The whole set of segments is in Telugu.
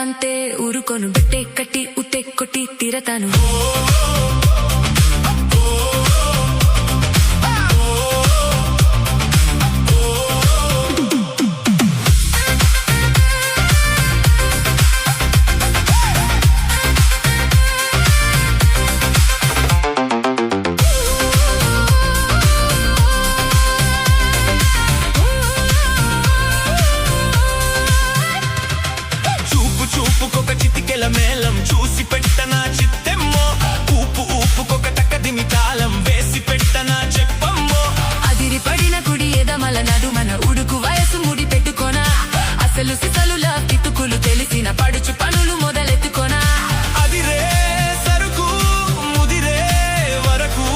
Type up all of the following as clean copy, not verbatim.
పెట్టమంతే ఊరుకోను బెట్టే కట్టి ఉట్టే కొట్టి తీరతాను మేళం చూసి పెట్టనా చిత్తెమ్మో ఊపు ఊపుకొక తక్కదిమి తాళం వేసి పెట్టనా చెప్పమ్మో అదిరి పడిన కుడి ఎదమల నడుమన ఉడుకు వయసు ముడి పెట్టుకోనా అసలు సిసలులా కితుకులు తెలిసిన పడుచు పనులు మొదలెత్తుకోనా అదిరే సరుకు ముదిరే వరకు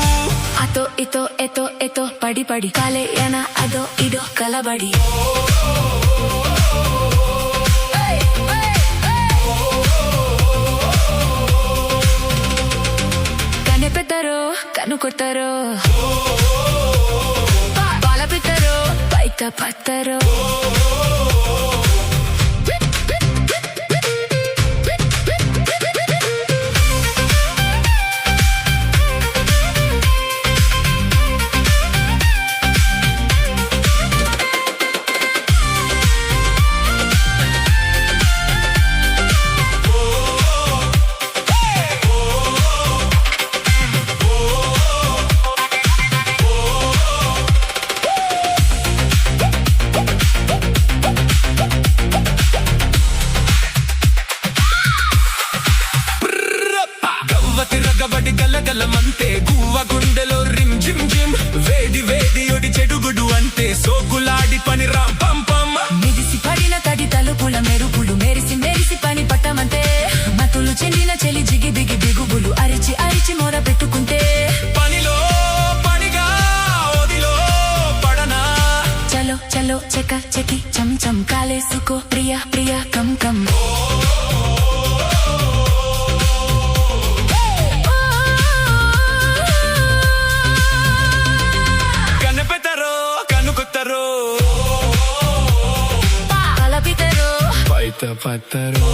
అతో ఇతో ఎతో ఎతో పడి పడి కాలే ఎన అదో ఇదో కలబడి కనిపెట్టారో కనుకొట్టారో పాల పెట్టారో బయట పట్టారో రగబడి గలగలమంతే గువ్వ గుండెలో రిమ్ జిమ్ జిమ్ వేడి వేడి ఒడి చెడుగుడు అంతే సోకులాడి పని రాం పం పం మిదిసి పడిన తడి తలుపుల మెరుపులు మెరిసి మెరిసి పని పట్టమంతే మతులు చెందిన చెలి జిగి బిగి బిగుబులు అరిచి అరిచి మొర పెట్టుకుంటే పనిలో పనిగా ఒదిలో పడనా చలో చలో చెక చెకి చం చం కాలేసుకో ప్రియా ప్రియా కం కం పట్టరు